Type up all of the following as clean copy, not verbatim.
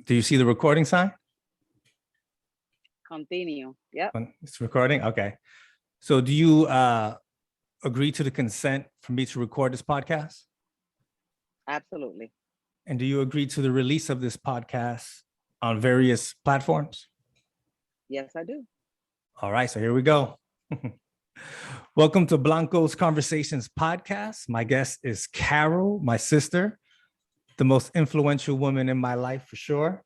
Do you see the recording sign? Continue. Yep. It's recording. Okay. So do you agree to the consent for me to record this podcast? Absolutely. And do you agree to the release of this podcast on various platforms? Yes, I do. All right. So here we go. Welcome to Blanco's Conversations podcast. My guest is Carol, my sister, the most influential woman in my life for sure.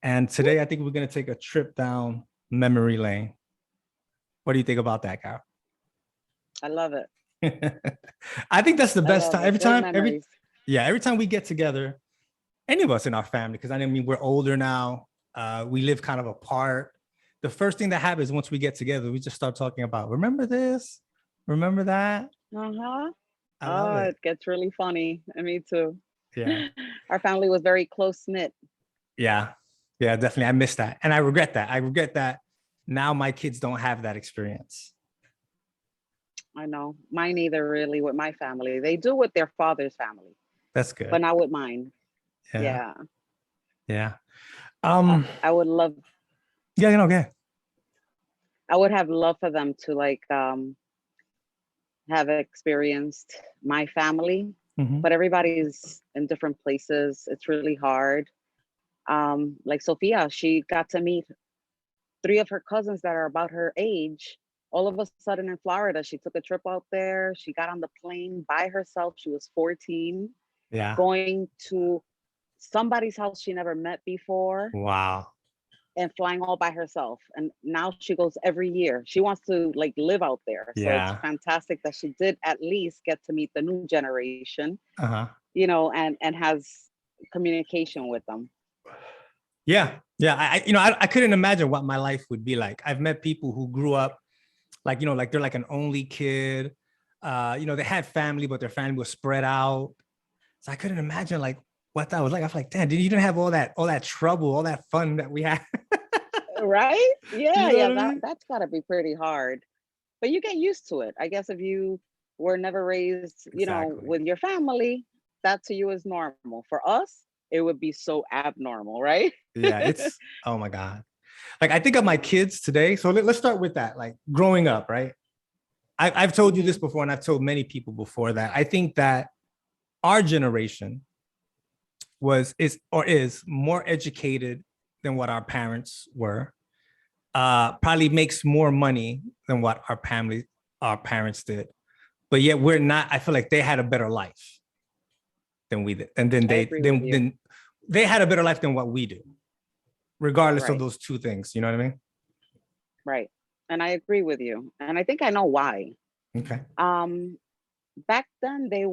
And today I think we're going to take a trip down memory lane. What do you think about that, Carol? I love it. I think that's the best time. Every time we get together, any of us in our family, because I mean, we're older now. We live kind of apart. The first thing that happens once we get together, we just start talking about, remember this? Remember that? Uh-huh. I love it gets really funny. And me too. Yeah. Our family was very close-knit. Yeah. Yeah, definitely. I miss that. And I regret that. I regret that now my kids don't have that experience. I know. Mine either, really, with my family. They do with their father's family. That's good. But not with mine. Yeah. Yeah. I would love. Yeah, okay. I would have loved for them to have experienced my family, but everybody's in different places. It's really hard. Like Sophia, she got to meet 3 of her cousins that are about her age. All of a sudden in Florida, she took a trip out there. She got on the plane by herself. She was 14. Yeah. Going to somebody's house she never met before. Wow. And flying all by herself. And now she goes every year. She wants to live out there. So it's fantastic that she did at least get to meet the new generation, and has communication with them. Yeah. I couldn't imagine what my life would be like. I've met people who grew up they're like an only kid. They had family, but their family was spread out. So I couldn't imagine what that was like. I was like, damn, you didn't have all that trouble, all that fun that we had. Right? Yeah, that's gotta be pretty hard. But you get used to it. I guess if you were never raised, with your family, that to you is normal. For us, it would be so abnormal, right? Yeah, it's, oh my God. I think of my kids today. So let's start with that. Growing up, right? I've told you this before, and I've told many people before that I think that our generation is more educated than what our parents were. Probably makes more money than what our parents did. But yet we're not. I feel like they had a better life than we did, and then they had a better life than what we do. Regardless of those two things, you know what I mean? Right. And I agree with you. And I think I know why. Okay. Back then they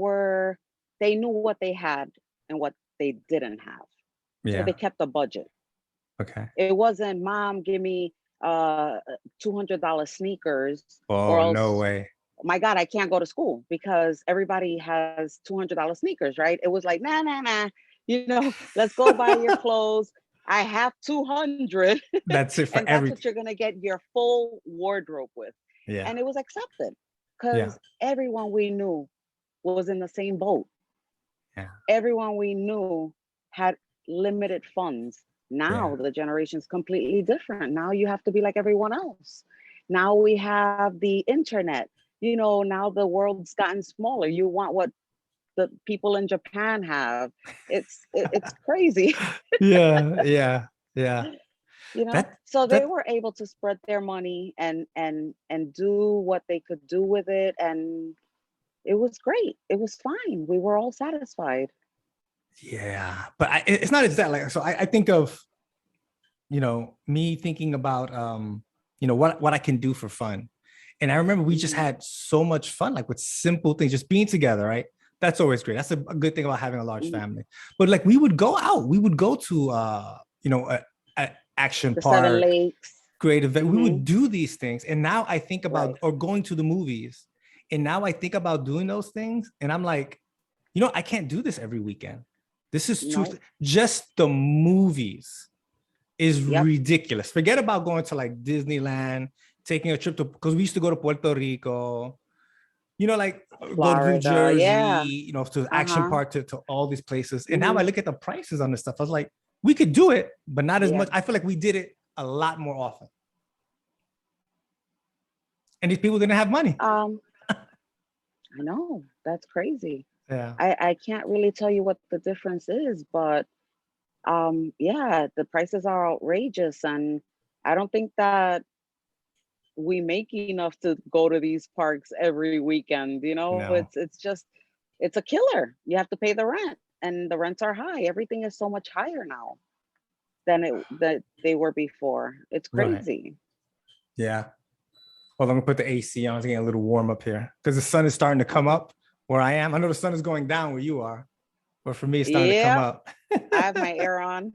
knew what they had and what they didn't have. Yeah. So they kept a budget. Okay. It wasn't, Mom, give me $200 sneakers. Oh, or else, no way. My God, I can't go to school because everybody has $200 sneakers, right? It was like, nah. Let's go buy your clothes. I have 200. That's it for and that's what you're going to get your full wardrobe with. Yeah. And it was accepted because everyone we knew was in the same boat. Yeah. Everyone we knew had limited funds. Now the generation's completely different. Now you have to be like everyone else. Now we have the internet. Now the world's gotten smaller. You want what the people in Japan have. It's crazy. Yeah. So they were able to spread their money and do what they could do with it, and it was great. It was fine. We were all satisfied. Yeah, but it's not exactly so. I think of me thinking about what I can do for fun, and I remember we just had so much fun, with simple things, just being together, right? That's always great. That's a good thing about having a large family. But we would go out. We would go to a action park, 7 Lakes, great event. We would do these things. And now I think about or going to the movies. And now I think about doing those things. And I'm like, I can't do this every weekend. This is too just the movies is ridiculous. Forget about going to Disneyland, taking a trip because we used to go to Puerto Rico. Florida, go to New Jersey, to the action park, to all these places. And now I look at the prices on this stuff. I was like, we could do it, but not as Yeah. much. I feel like we did it a lot more often. And these people didn't have money. I know, that's crazy. Yeah. I can't really tell you what the difference is, but yeah, the prices are outrageous, and I don't think that we make enough to go to these parks every weekend. You know, No. it's just it's a killer. You have to pay the rent, and the rents are high. Everything is so much higher now than that they were before. It's Right. crazy. Yeah. Well, I'm gonna put the AC on. It's getting a little warm up here because the sun is starting to come up where I am. I know the sun is going down where you are, but for me, it's starting to come Yeah, up. I have my air on.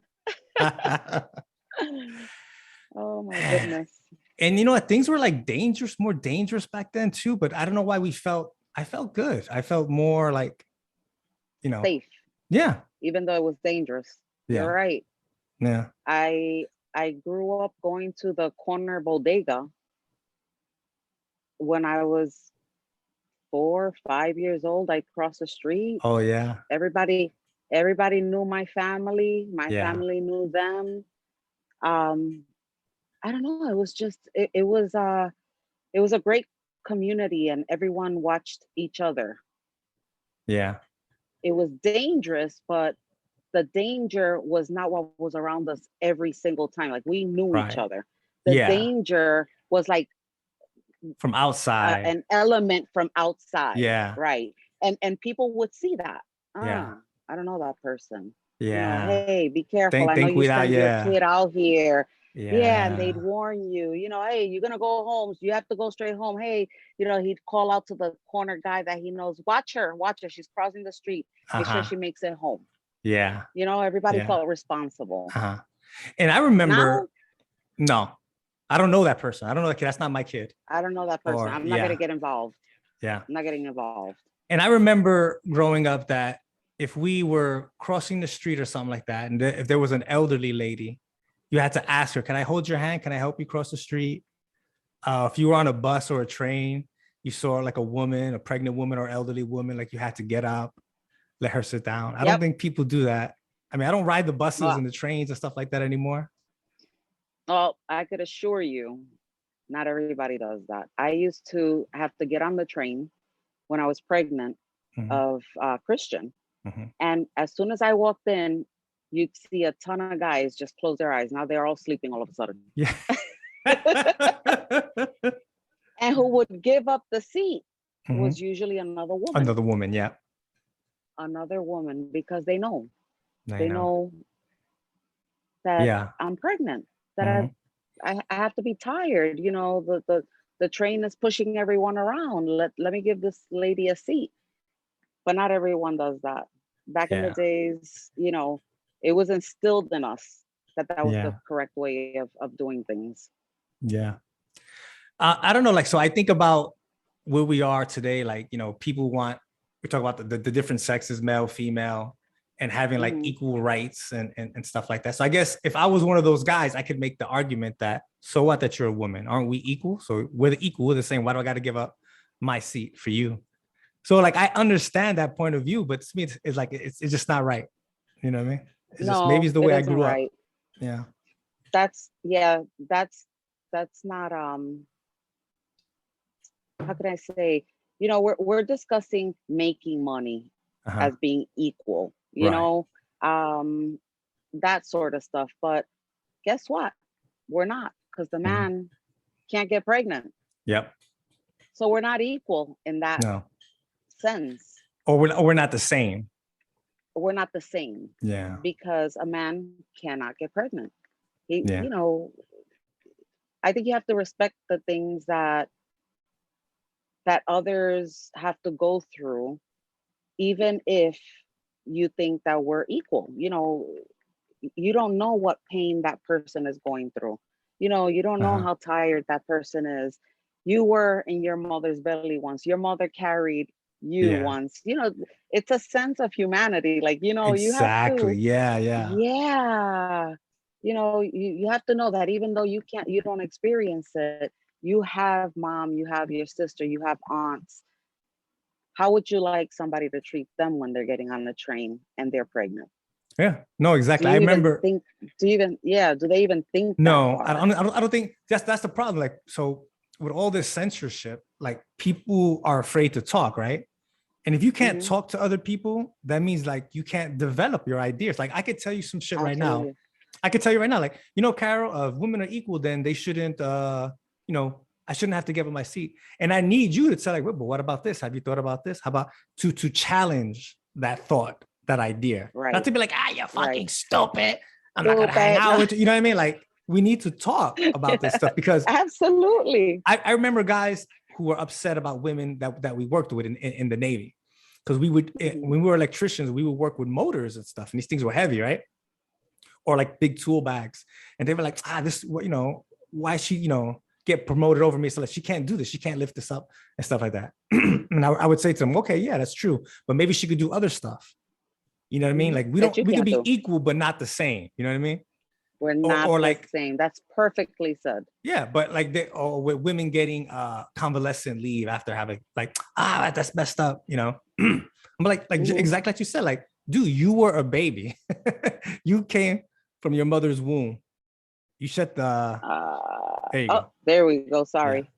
Oh my goodness. And you know what? Things were like dangerous, more dangerous back then too. But I don't know why I felt good. I felt more like, you know, Safe, yeah. even though it was dangerous. Yeah. You're right. Yeah. I grew up going to the corner bodega when I was 4 or 5 years old. I crossed the street. Oh yeah. Everybody knew my family. My Yeah. family knew them. I don't know. It was just it was a great community, and everyone watched each other. Yeah. It was dangerous, but the danger was not what was around us every single time. Like, we knew each Right. other. The Yeah. danger was like From outside. an element from outside. Yeah. Right. And people would see that. Yeah. I don't know that person. You know, Yeah. hey, be careful. I know Think you without, send your yeah. kid out here. Yeah, and they'd Yeah. warn you, you know, hey, you're gonna go home. So you have to go straight home. Hey, you know, he'd call out to the corner guy that he knows, watch her, she's crossing the street. Make sure Uh-huh. she makes it home. Yeah. You know, everybody Yeah. felt responsible. Uh-huh. And I Now, remember, no, I don't know that person. I don't know that kid. That's not my kid. I don't know that person. Or I'm not gonna get involved. Yeah. I'm not getting involved. And I remember growing up that if we were crossing the street or something like that, and if there was an elderly lady, you had to ask her, can I hold your hand? Can I help you cross the street? If you were on a bus or a train, you saw like a woman, a pregnant woman or elderly woman, like you had to get up, let her sit down. I don't think people do that. I mean, I don't ride the buses and the trains and stuff like that anymore. Well, I could assure you, not everybody does that. I used to have to get on the train when I was pregnant of Christian. And as soon as I walked in, you'd see a ton of guys just close their eyes. Now they're all sleeping all of a sudden. Yeah. And who would give up the seat was usually another woman. Another woman, yeah. Another woman, because they know. They know that I'm pregnant, that I have to be tired. You know, the train is pushing everyone around. Let me give this lady a seat. But not everyone does that. Back in the days, you know, it was instilled in us that was the correct way of doing things. Yeah. I don't know. Like, so I think about where we are today. Like, you know, we talk about the different sexes, male, female, and having like equal rights and stuff like that. So I guess if I was one of those guys, I could make the argument that, so what, that you're a woman? Aren't we equal? So we're the same. Why do I got to give up my seat for you? So like, I understand that point of view, but to me, it's like, it's just not right. You know what I mean? It's just, maybe it's the way I grew up. Yeah. That's not, how can I say, you know, we're discussing making money as being equal, you know, that sort of stuff. But guess what? We're not, because the man can't get pregnant. Yep. So we're not equal in that sense. Or we're not the same. We're not the same. Yeah. Because a man cannot get pregnant. You know, I think you have to respect the things that others have to go through, even if you think that we're equal. You know, you don't know what pain that person is going through. You know, you don't know how tired that person is. You were in your mother's belly once. Your mother carried you once. You know, it's a sense of humanity. Like, you know, you have to. Yeah. You know, you have to know that even though you don't experience it, you have mom, you have your sister, you have aunts. How would you like somebody to treat them when they're getting on the train and they're pregnant? Yeah, no, Do exactly. I you even remember. think, do you even, yeah, do they even think that No, far? I don't think that's the problem. Like, so with all this censorship, like people are afraid to talk, right? And if you can't Hmm. talk to other people, that means like you can't develop your ideas. Like I could tell you some shit right now. Absolutely. I could tell you right now, like, you know, Carol, if women are equal, then they shouldn't you know, I shouldn't have to give up my seat. And I need you to tell like, well, but what about this? Have you thought about this? How about to challenge that thought, that idea? Not Right, to be like, ah, you're right. fucking stupid. I'm not gonna hang Stupid. out No. with you. You know what I mean? Like we need to talk about this stuff because Absolutely. I remember guys who were upset about women that we worked with in the Navy. Because we would, Hmm. when we were electricians, we would work with motors and stuff. And these things were heavy, right? Or like big tool bags. And they were like, this, you know, why she, you know, get promoted over me? So like, she can't do this. She can't lift this up and stuff like that. And I would say to them, okay, yeah, that's true. But maybe she could do other stuff. You know what I mean? Hmm. Like That you we could can't be do. equal, but not the same. You know what I mean? We're not Or the like, same. That's perfectly said. yeah, but like or with women getting convalescent leave after having like, that's messed up, you know. I'm like Hmm. exactly like you said, like, dude, you were a baby. You came from your mother's womb. You shut there you Oh, go. there we go. Yeah. Sorry.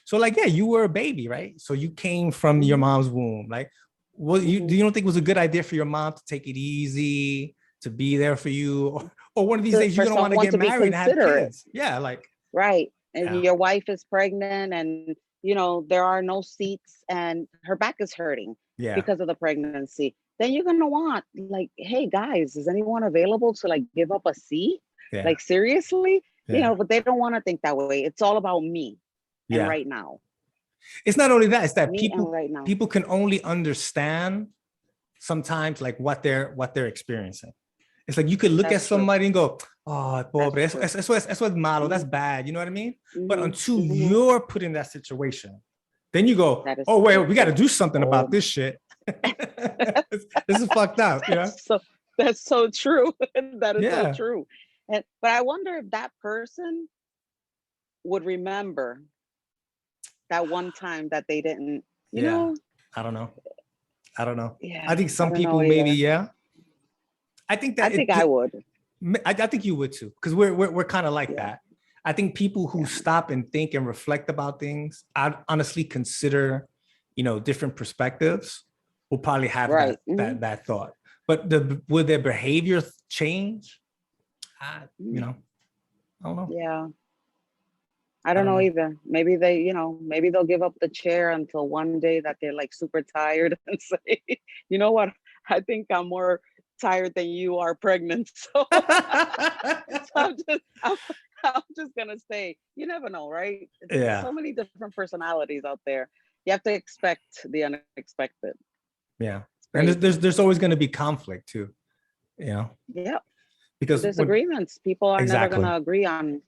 So like, yeah, you were a baby, right? So you came from your Hmm. mom's womb. Like, what you Hmm. do you don't think it was a good idea for your mom to take it easy, to be there for you? Or one of these days you're For gonna want to someone get to be married and have considerate. kids. Yeah, like, Right. And yeah, your wife is pregnant and there are no seats and her back is hurting yeah, because of the pregnancy. Then you're gonna want like, hey guys, is anyone available to like give up a seat? yeah, Like seriously? yeah. But they don't want to think that way. It's all about me and Yeah. right now. It's not only that, it's that Me and right now. people can only understand sometimes like what they're experiencing. It's like you could look at That's true. somebody and go, oh, That's pobre, true. eso es malo, that's Hmm. bad. You know what I mean? But Hmm. until Hmm. you're put in that situation, then you go, That is oh, wait, so we got to true. do something Oh, about this shit. This is fucked up, you know? that's so that's so true. That is so Yeah. true. And but I wonder if that person would remember that one time that they didn't, you Yeah. know? I don't know. I don't know. I Yeah, think I some don't know people maybe, either. yeah. I think I that think I would. I think you would too, because we're kind of like Yeah, that. I think people who yeah. stop and think and reflect about things, I honestly consider, you know, different perspectives, will probably have Right. Hmm. that thought. But would their behavior change? You Hmm. know, I don't know. Yeah. I I don't don't know know. either. Maybe maybe they'll give up the chair until one day that they're like super tired and say, you know what? I think I'm more tired than you are pregnant. So, so I'm just gonna say, you never know, right? There's Yeah, so many different personalities out there. You have to expect the unexpected. yeah. It's And crazy. there's always going to be conflict too, you know, Yeah. because when Disagreements. People are never exactly, gonna agree on,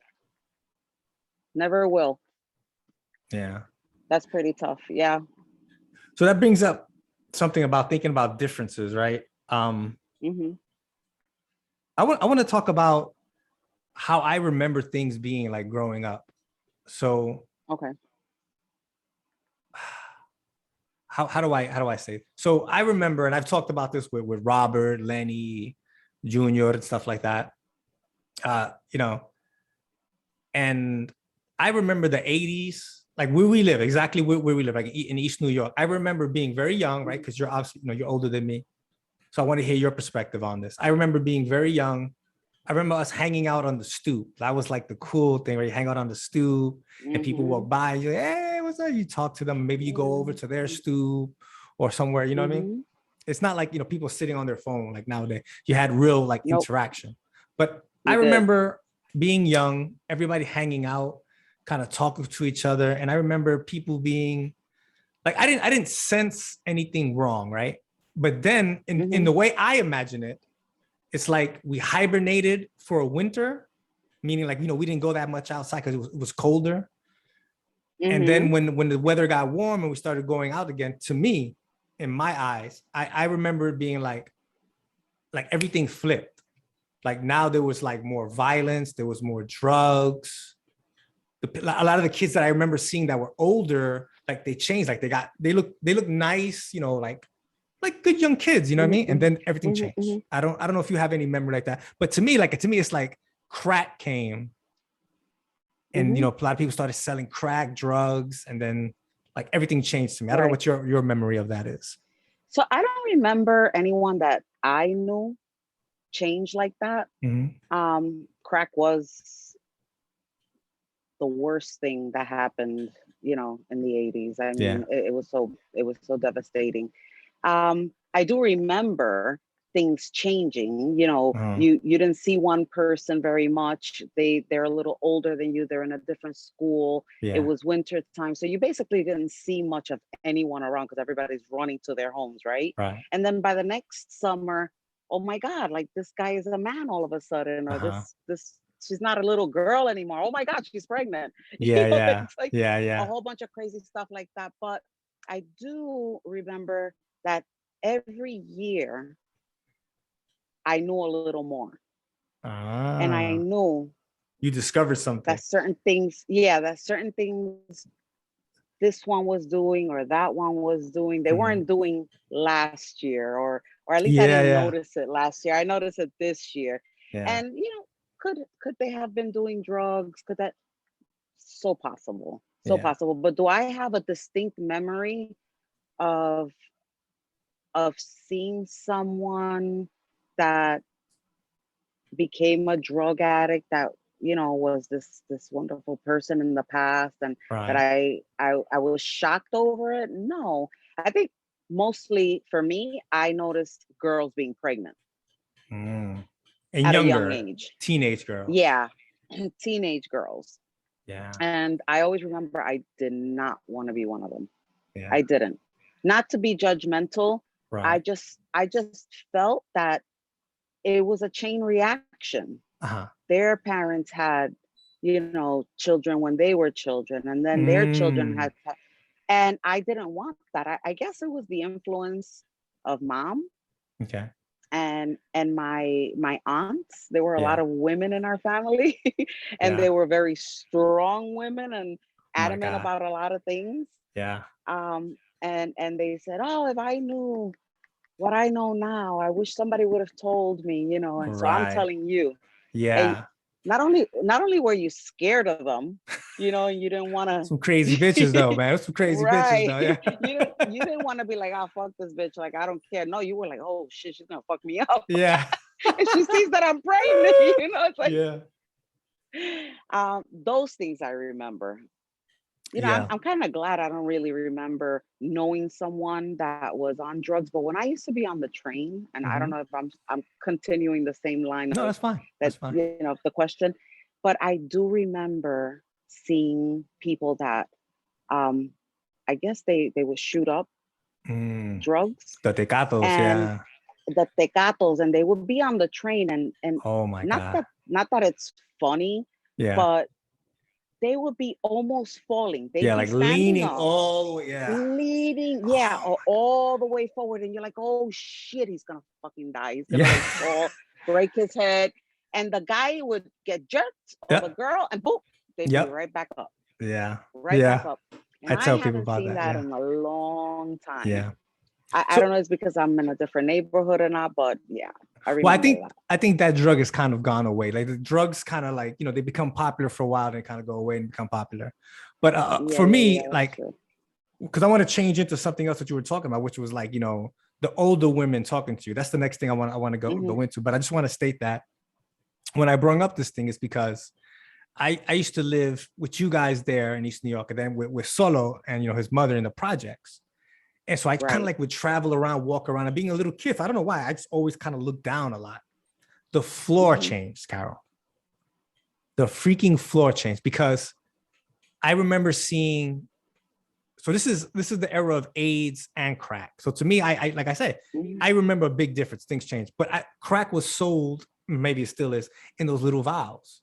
never will. yeah. That's pretty tough. Yeah. So that brings up something about thinking about differences, right? Hmm. I want to talk about how I remember things being like growing up. So Okay. how do I say it? So I remember, and I've talked about this with Robert, Lenny, Junior, and stuff like that. You know, and I remember the 80s, like where we live, exactly where we live, like in East New York. I remember being very young, right? Mhm. Because you're obviously, you know, you're older than me. So I want to hear your perspective on this. I remember being very young. I remember us hanging out on the stoop. That was like the cool thing where you hang out on the stoop and people walk Mhm. by and you're like, hey, what's up? You talk to them. Maybe you go over Mhm. to their stoop or somewhere, you know what I mean? Mhm. It's not like, you know, people sitting on their phone like nowadays. You had real like Nope, interaction. But I we did. remember being young, everybody hanging out, kind of talking to each other. And I remember people being like, I didn't sense anything wrong, right? But then in Mhm. the way I imagine it, it's like we hibernated for a winter, meaning like, you know, we didn't go that much outside because it was colder. And then Mhm. when the weather got warm and we started going out again, to me, in my eyes, I remember it being like everything flipped. Like now there was like more violence, there was more drugs. A lot of the kids that I remember seeing that were older, like they changed, like they look nice, you know, like like good young kids, you know what I mean? And then everything Mhm, changed. mhm. I don't know if you have any memory like that, but to me, it's like crack came, and Mhm. a lot of people started selling crack, drugs, and then like everything changed to me. I don't know Right. what your memory of that is. So I don't remember anyone that I knew change like that. Mhm. Crack was the worst thing that happened, in the 80s. I Yeah. mean, it was so devastating. I do remember things changing. Uh-huh. You didn't see one person very much. They're a little older than you. They're in a different school. It Yeah. was winter time, so you basically didn't see much of anyone around because everybody's running to their homes, right? Right. And then by the next summer, oh my God, like this guy is a man all of a sudden, or Uh-huh. this she's not a little girl anymore. Oh my God, she's pregnant. Yeah, yeah. It's like Yeah, a yeah. whole bunch of crazy stuff like that. But I do remember that every year I knew a little more. And I Ah. knew You discovered something. that certain things this one was doing or that one was doing, they Mhm. weren't doing last year, or at least I Yeah, didn't yeah. notice it last year. I noticed it this year. Yeah. And could they have been doing drugs? Could that So possible. So Yeah. possible. But do I have a distinct memory of seeing someone that became a drug addict that was this wonderful person in the past, and that Right. I was shocked over it? No. I think mostly for me, I noticed girls being pregnant Mm. And at a young younger age. teenage girls. Yeah. Teenage girls. Yeah. And I always remember I did not want to be one of them. Yeah. I didn't. Not to be judgmental. I Right. just I just felt that it was a chain reaction. Uh-huh. Their parents had, children when they were children, and then their children Mm. had, and I didn't want that. I guess it was the influence of mom Okay. and my aunts. There were a lot Yeah. of women in our family, and Yeah. they were very strong women and Oh my adamant God. about a lot of things. Yeah. And they said, "Oh, if I knew what I know now, I wish somebody would have told me," And so I'm Right. telling you, and Yeah. not only were you scared of them, and you didn't want Some crazy bitches to, though, man. Some crazy bitches right? though. Yeah. You didn't want to be like, "Oh, fuck this bitch," like I don't care. No, you were like, "Oh shit, she's gonna fuck me up," Yeah. and she sees that I'm pregnant. It's like Yeah. those things I remember. I'm Yeah. I'm kind of glad I don't really remember knowing someone that was on drugs. But when I used to be on the train, and I don't Hmm. know if I'm continuing the same line No, of that's fine. that, That's fine. of the question, but I do remember seeing people that um I guess they would shoot up Mm. drugs, The tecatos, and yeah. the tecatos, and they would be on the train, and Oh my not God. that not that it's funny, Yeah. but they would be almost falling. They'd Yeah, be like standing leaning up, all the way. Yeah. leading, yeah, all the way forward, and you're like, oh shit, he's gonna fucking die. He's gonna Yeah. like fall, break his head, and the guy would get jerked, or the Yep. girl, and boom, they'd be Yep. right back up, Yeah. right back Yeah. up. And I I tell people haven't about seen that. that Yeah. in a long time. Yeah. I don't So, know if it's because I'm in a different neighborhood or not, but yeah, I well, remember that. I think that drug has kind of gone away. Like the drugs kind of like, they become popular for a while, then kind of go away and become popular. But Yeah, for yeah, yeah, me, that's like, true. because I want to change into something else that you were talking about, which was like, the older women talking to you. That's the next thing I want to Hmm. go into. But I just want to state that when I brought up this thing is because I used to live with you guys there in East New York, and then with Solo and his mother in the projects. And so I kind of Right. like would travel around, walk around, and being a little kid, I don't know why. I just always kind of looked down a lot. The floor Hmm. changed, Carol. The freaking floor changed because I remember seeing. So this is the era of AIDS and crack. So to me, I like I said, Hmm. I remember a big difference. Things changed, but crack was sold, maybe it still is, in those little vials.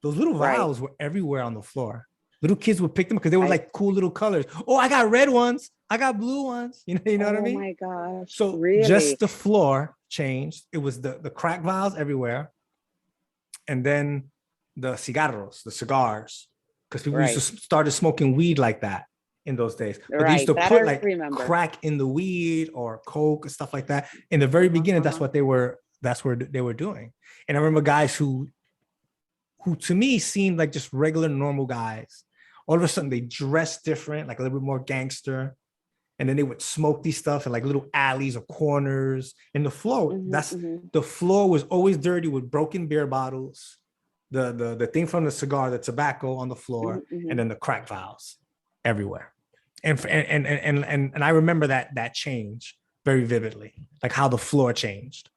Those little Right. vials were everywhere on the floor. Little kids would pick them because they were I like cool little colors. Oh, I got red ones. I got blue ones. You know what I Oh mean? my gosh, So just really? the floor changed. It was the crack vials everywhere, and then the cigarros, the cigars, because people used to Right. started smoking weed like that. in those days. But they used Right. to That I put like remember. crack in the weed or coke and stuff like that. In the very beginning, that's what they were. That's where they were doing. And I remember guys who to me seemed like just regular normal guys. All of a sudden, they dressed different, like a little bit more gangster. And then they would smoke these stuff in like little alleys or corners. And the floor, the floor was always dirty with broken beer bottles, the thing from the cigar, the tobacco on the floor, and then the crack vials everywhere. And I remember that change very vividly, like how the floor changed.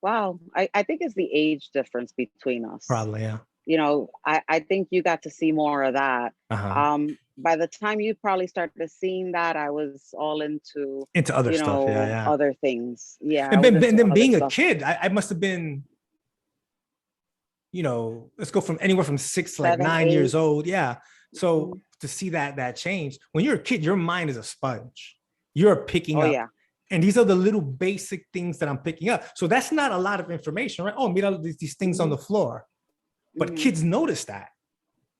Wow. I think it's the age difference between us. Probably, yeah. You know, I think you got to see more of that. By the time you probably started seeing that, I was all into other stuff, other things. Yeah. And then being a kid, I must have been, let's go from anywhere from 6 to like 9 years old. Yeah. So to see that change, when you're a kid, your mind is a sponge. You're picking up. Yeah. And these are the little basic things that I'm picking up. So that's not a lot of information, right? Oh, mira, these things on the floor. But kids notice that,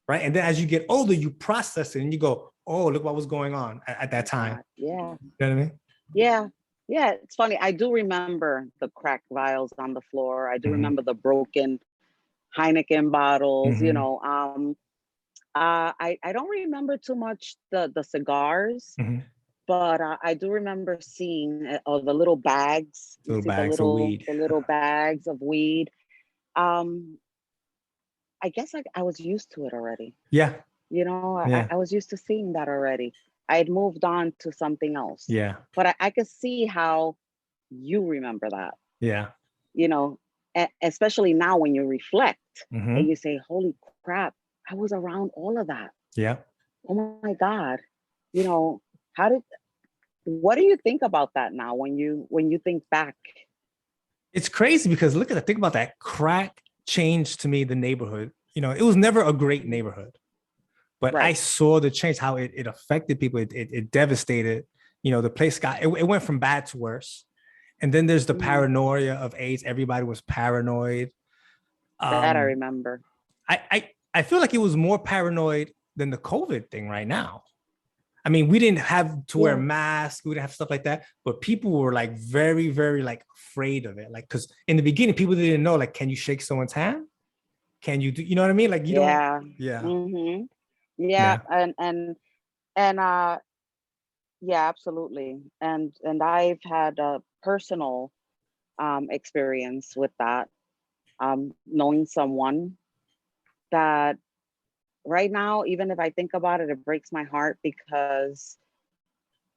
right? And then as you get older, you process it and you go, oh, look what was going on at that time. Yeah. You know what I mean? Yeah. Yeah. It's funny. I do remember the crack vials on the floor. I do remember the broken Heineken bottles, I don't remember too much the cigars, but I do remember seeing the little bags, of weed. The little bags of weed. I guess I was used to it already. Yeah. I was used to seeing that already. I had moved on to something else. Yeah. But I could see how you remember that. Yeah. Especially now when you reflect and you say, holy crap, I was around all of that. Yeah. Oh my God. What do you think about that now when you think back? It's crazy because think about that. Crack changed to me the neighborhood. It was never a great neighborhood, but I saw the change, how it affected people. It devastated, the place it went from bad to worse. And then there's the paranoia of AIDS. Everybody was paranoid. That I remember. I feel like it was more paranoid than the COVID thing right now. I mean, we didn't have to wear masks. We didn't have stuff like that. But people were like very, very like afraid of it. Like, because in the beginning, people didn't know, like, can you shake someone's hand? Can you do, you know what I mean? Like, you don't. Yeah. Mm-hmm. Yeah. Yeah, absolutely. And I've had a personal experience with that. Knowing someone that right now, even if I think about it, it breaks my heart because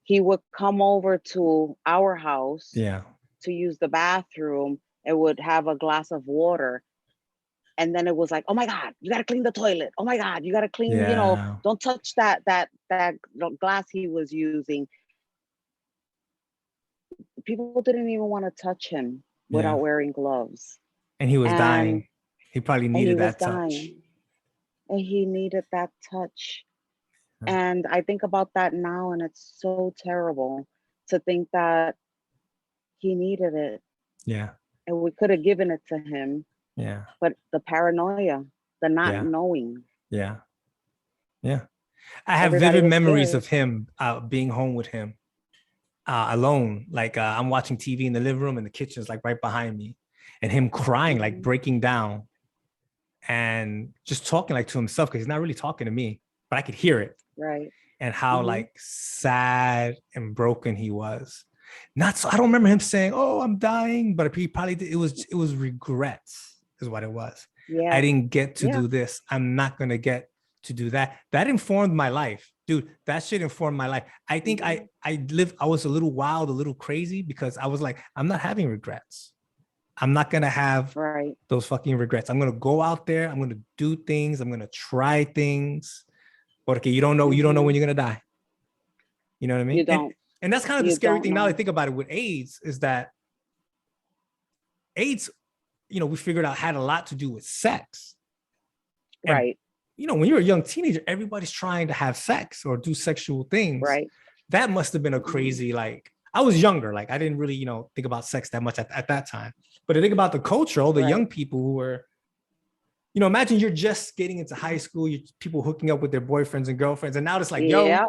he would come over to our house to use the bathroom and would have a glass of water. And then it was like, oh my God, you got to clean the toilet. Oh my God, you got to clean, don't touch that glass he was using. People didn't even want to touch him without wearing gloves. And he was dying. He probably needed that touch. And he needed that touch. And I think about that now, and it's so terrible to think that he needed it. Yeah. And we could have given it to him. Yeah. But the paranoia, the not knowing. Yeah. Yeah. I have vivid memories of him being home with him alone. Like I'm watching TV in the living room and the kitchen's like right behind me, and him crying, like breaking down and just talking like to himself, because he's not really talking to me, but I could hear it. Right. And how like sad and broken he was. Not so, I don't remember him saying, oh, I'm dying, but he probably did. It was regrets is what it was. Yeah. I didn't get to do this. I'm not going to get to do that. That informed my life, dude. That shit informed my life. I think I was a little wild, a little crazy, because I was like, I'm not having regrets. I'm not going to have those fucking regrets. I'm going to go out there. I'm going to do things. I'm going to try things. Porque you don't know when you're going to die. You know what I mean? You don't. And that's kind of the scary thing now that I think about it with AIDS, is that AIDS, we figured out had a lot to do with sex. And, right. When you're a young teenager, everybody's trying to have sex or do sexual things. Right. That must have been a crazy, like, I was younger. Like, I didn't really, think about sex that much at that time. But I think about the culture, all the young people who were, you know, imagine you're just getting into high school, you people hooking up with their boyfriends and girlfriends, and now it's like, yo, Yeah.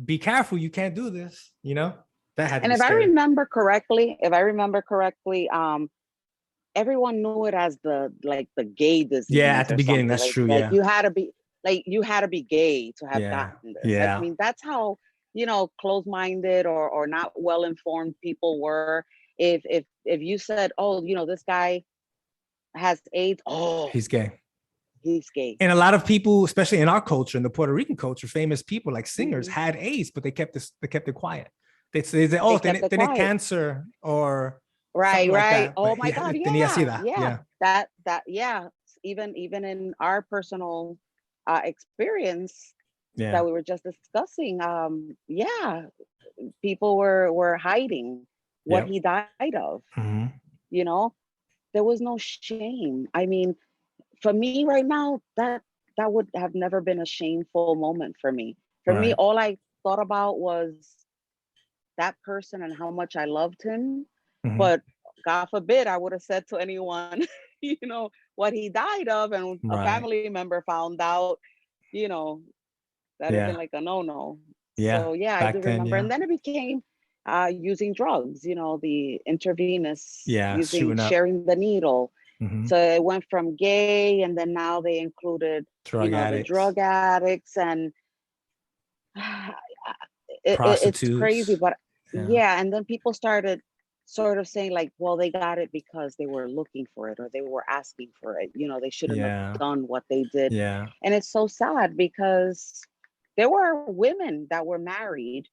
be careful, you can't do this, you know? That had to And be if I scary. remember correctly, everyone knew it as the gay Yeah, disease at the or beginning, something. that's true. Yeah. You had to be gay to have Yeah. gotten this. I Yeah. mean, that's how, closed-minded or not well-informed people were. If you said, oh, this guy has AIDS, oh, He's gay. he's gay. And a lot of people, especially in our culture, in the Puerto Rican culture, famous people like singers Mhm. had AIDS, but they kept it quiet. They say, oh, They kept it tenía quiet. cancer or Right, something like right. that. Oh But my God, tenía yeah, SIDA. yeah. Yeah. Yeah. Even in our personal experience Yeah. that we were just discussing, yeah, people were hiding what Yep. he died of. Mm-hmm. You know, there was no shame. I mean, for me right now, that would have never been a shameful moment for me. For me, Right. all I thought about was that person and how much I loved him. Mm-hmm. But God forbid I would have said to anyone, what he died of, and a Right. family member found out, you know, that'd have been Yeah. like a no-no. Yeah. So yeah, I do Back then, remember. yeah. And then it became using drugs, the intravenous, Yeah. Shooting up. sharing the needle. Mm-hmm. So it went from gay, and then now they included, Drug the addicts, drug addicts, and it's crazy. prostitutes. But Yeah. yeah, and then people started sort of saying like, well, they got it because they were looking for it or they were asking for it. They shouldn't have Yeah. done what they did. Yeah. And it's so sad because there were women that were married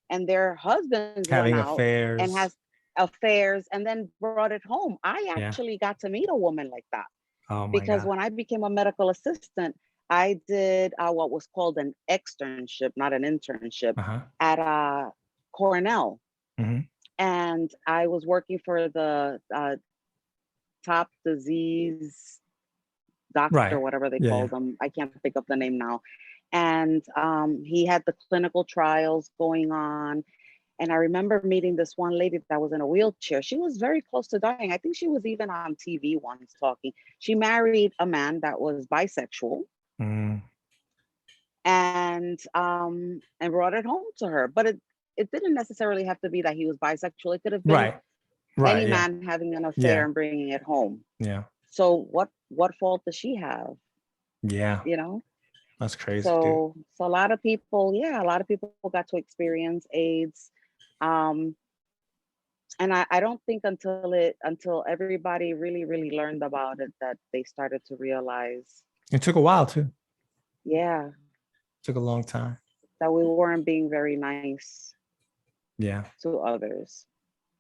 and their husbands went Having out and affairs. has affairs and then brought it home. I Yeah. actually got to meet a woman like that Oh my because God. when I became a medical assistant, I did what was called an externship, not an internship, Uh-huh. at Cornell. Mm-hmm. And I was working for the top disease doctor, Right. whatever they Yeah. Yeah. called them. I can't pick up the name now. And he had the clinical trials going on. And I remember meeting this one lady that was in a wheelchair. She was very close to dying. I think she was even on TV once talking. She married a man that was bisexual Mm. and brought it home to her. But it didn't necessarily have to be that he was bisexual. It could have been Right. Right. any Yeah. man having an affair Yeah. and bringing it home. Yeah. So what fault does she have? Yeah. You know? That's crazy, dude. So a lot of people, yeah, a lot of people got to experience AIDS. Um, and I don't think until everybody really, really learned about it that they started to realize, It took a while too. yeah, Took a long time. that we weren't being very nice Yeah. to others.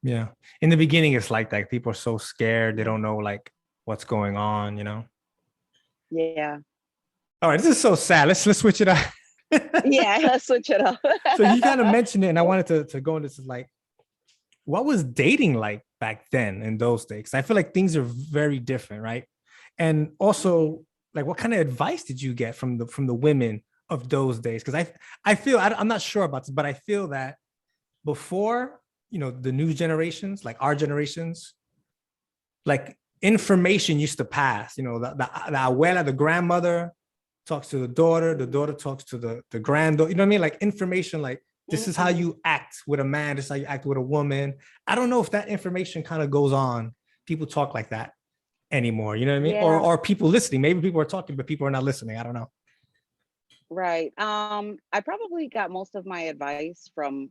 Yeah. In the beginning, it's like that. People are so scared. They don't know like what's going on, you know? Yeah. All right. This is so sad. Let's switch it up. Yeah, let's switch it up. So you kind of mentioned it, and I wanted to go into this like, what was dating like back then in those days? I feel like things are very different, right? And also, like, what kind of advice did you get from the women of those days? Because I feel I'm not sure about this, but I feel that before, the new generations, like our generations, like information used to pass. The abuela, the grandmother talks to the daughter talks to the granddaughter. You know what I mean? Like information, like this is how you act with a man, this is how you act with a woman. I don't know if that information kind of goes on. People talk like that anymore. You know what I mean? Yeah. Or people listening. Maybe people are talking, but people are not listening. I don't know. Right. I probably got most of my advice from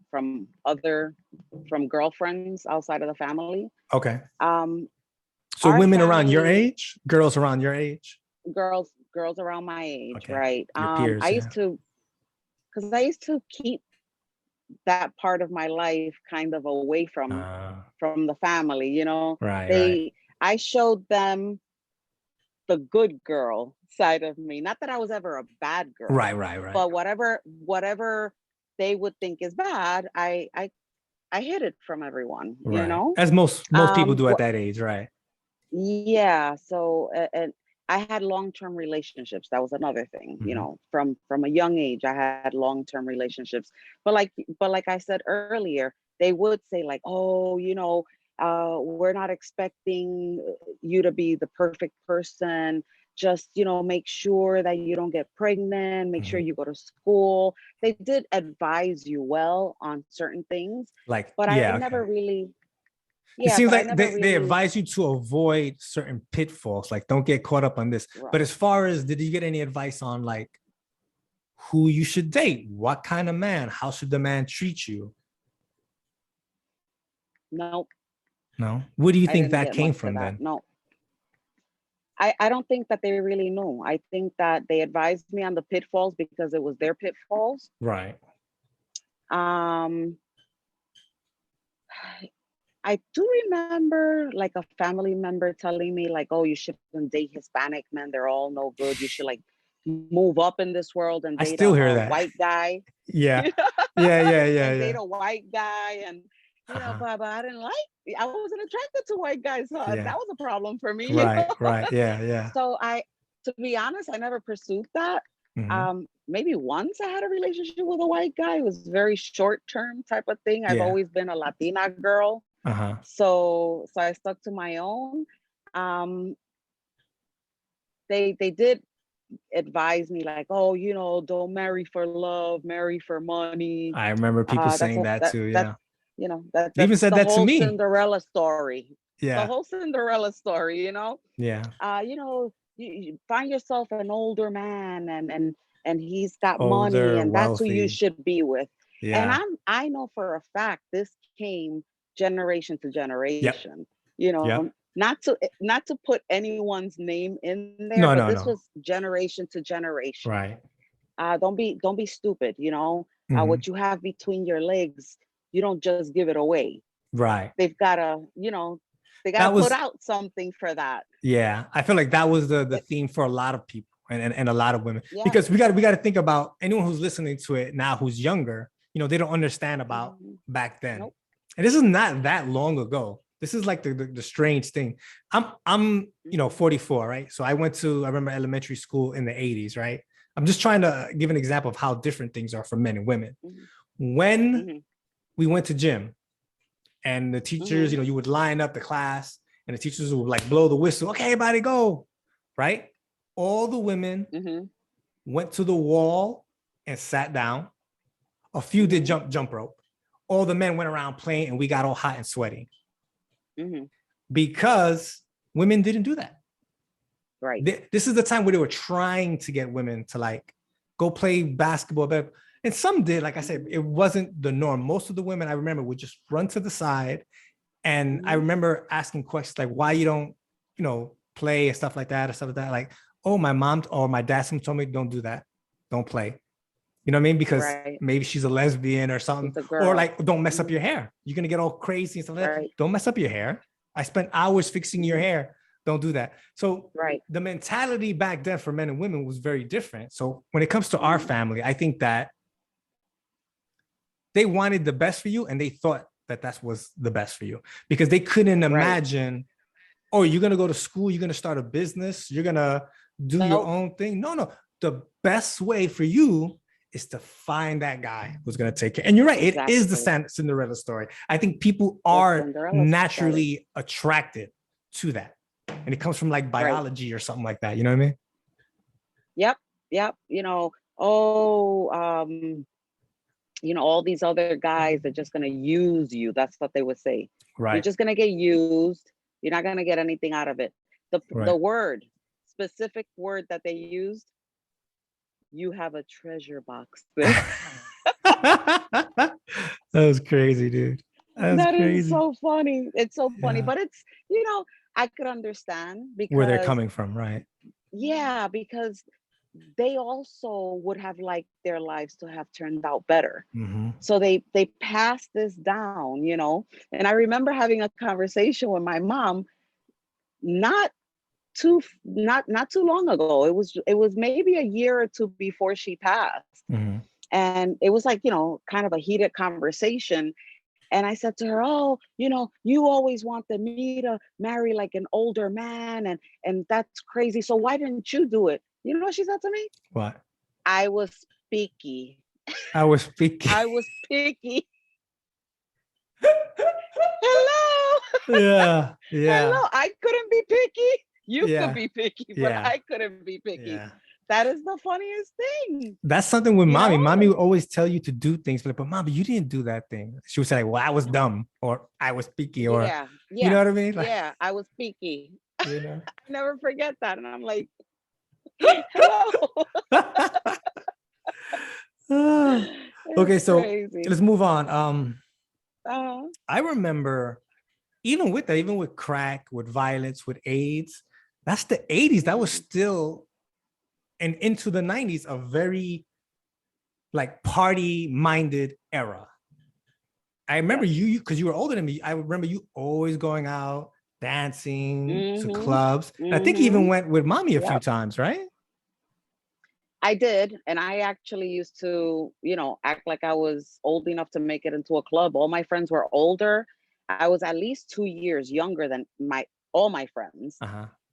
girlfriends outside of the family. Okay. So Our women around your family, age, girls around your age, girls around my age, okay. right? Your peers, I used to keep that part of my life kind of away from the family, Right. I showed them the good girl side of me. Not that I was ever a bad girl. Right. But whatever they would think is bad, I hid it from everyone, right. As most people do at that age, right? Yeah. So and I had long-term relationships. That was another thing, from a young age, I had long-term relationships. But like I said earlier, they would say like, oh, we're not expecting you to be the perfect person. just, make sure that you don't get pregnant, make sure you go to school. They did advise you well on certain things, Like, but I never really, it seems but I like never they really, advise you to avoid certain pitfalls, like don't get caught up on this. But right. as far as, did you get any advice on like who you should date, what kind of man, how should the man treat you? No, No. Where do you I think didn't that get came much of from that. then? No, I don't think that they really knew. I think that they advised me on the pitfalls because it was their pitfalls. Right. Um, I do remember like a family member telling me like, oh, you shouldn't date Hispanic men. They're all no good. You should like move up in this world and I date still hear a that. white guy. Yeah. Yeah. And date a white guy. And, Uh-huh. but I didn't I wasn't attracted to white guys. So that Yeah. was a problem for me, Right. Yeah. So to be honest, I never pursued that. Mm-hmm. Maybe once I had a relationship with a white guy. It was very short term type of thing. I've Yeah. always been a Latina girl. Uh-huh. So I stuck to my own. They did advise me like, oh, don't marry for love, marry for money. I remember people saying that too. That's Yeah. They even that's said the that to whole me. Cinderella story. The Yeah. whole Cinderella story, Yeah. You find yourself an older man and he's got money Older, and that's who you wealthy. should be with. And Yeah. I know for a fact this came generation to Yep. generation, Yep. not to put anyone's name in there, No, but no, this no. was generation to generation. Right. Don't be stupid, Mm-hmm. what you have between your legs, you don't just give it away. Right. They've gotta, they gotta That put was, out something for that. yeah. I feel like that was the It, theme for a lot of people and a lot of women. yeah. Because we gotta think about anyone who's listening to it now who's younger, they don't understand about back then. Nope. And this is not that long ago. This is like the strange thing. I'm 44, right? So I remember elementary school in the 80s, right? I'm just trying to give an example of how different things are for men and women. When we went to gym and the teachers, you would line up the class and the teachers would like blow the whistle. Okay, everybody go, right? All the women went to the wall and sat down. A few did jump rope. All the men went around playing and we got all hot and sweaty because women didn't do that. Right. This is the time where they were trying to get women to like go play basketball. And some did, like I said, it wasn't the norm. Most of the women I remember would just run to the side. And I remember asking questions like, why you don't, play and stuff like that or stuff like that. Like, oh, my mom or my dad told me, don't do that. Don't play. You know what I mean? Because maybe she's a lesbian or something, or like, don't mess up your hair. You're going to get all crazy and stuff like that. Don't mess up your hair. I spent hours fixing your hair. Don't do that. So the mentality back then for men and women was very different. So when it comes to our family, I think that they wanted the best for you and they thought that was the best for you because they couldn't imagine, oh, you're going to go to school, you're going to start a business, you're going to do your own thing. No. The best way for you is to find that guy who's going to take care. And you're right. Exactly. It is the Cinderella story. I think people are naturally attracted to that. And it comes from like biology or something like that. You know what I mean? Yep. All these other guys are just going to use you. That's what they would say. Right. You're just going to get used. You're not going to get anything out of it. The specific word that they used, you have a treasure box. That was crazy, dude. That is so funny. It's so funny, but it's, I could understand because where they're coming from, right? Yeah, because they also would have liked their lives to have turned out better. So they passed this down, and I remember having a conversation with my mom not too long ago. It was maybe a year or two before she passed. And it was like, kind of a heated conversation. And I said to her, oh, you always wanted me to marry like an older man and that's crazy. So why didn't you do it? You know what she said to me? What? I was picky. I was picky. Hello. Yeah. Hello. I couldn't be picky. You could Yeah. be picky, but Yeah. I couldn't be picky. Yeah. That is the funniest thing. That's something with You mommy. know? Mommy would always tell you to do things, but mommy, you didn't do that thing. She would say, like, well, I was dumb, or I was picky, or Yeah, you know yeah, what I mean? Like, yeah. I was picky. you know. I never forget that. And I'm like, hello. Okay, It's so crazy. let's move on. Uh, I remember even with that, even with crack, with violence, with AIDS, that's the 80s. That was still, and into the 90s, a very like party-minded era. I remember you because you were older than me. I remember you always going out, dancing to clubs. And I think you even went with mommy a few times, right? I did. And I actually used to, act like I was old enough to make it into a club. All my friends were older. I was at least 2 years younger than all my friends.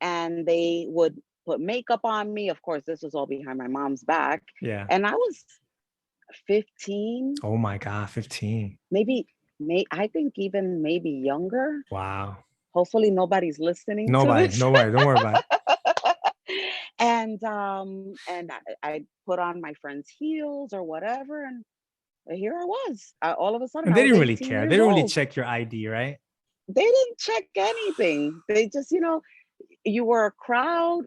And they would put makeup on me. Of course, this was all behind my mom's back. Yeah. And I was 15. Oh my God, 15. I think even maybe younger. Wow. Hopefully nobody's listening to Nobody, this. nobody. Don't worry about it. And I put on my friend's heels or whatever, and here I was. All of a sudden, And I they was didn't really 18 care. years They didn't really old. check your ID, right? They didn't check anything. They just, you were a crowd,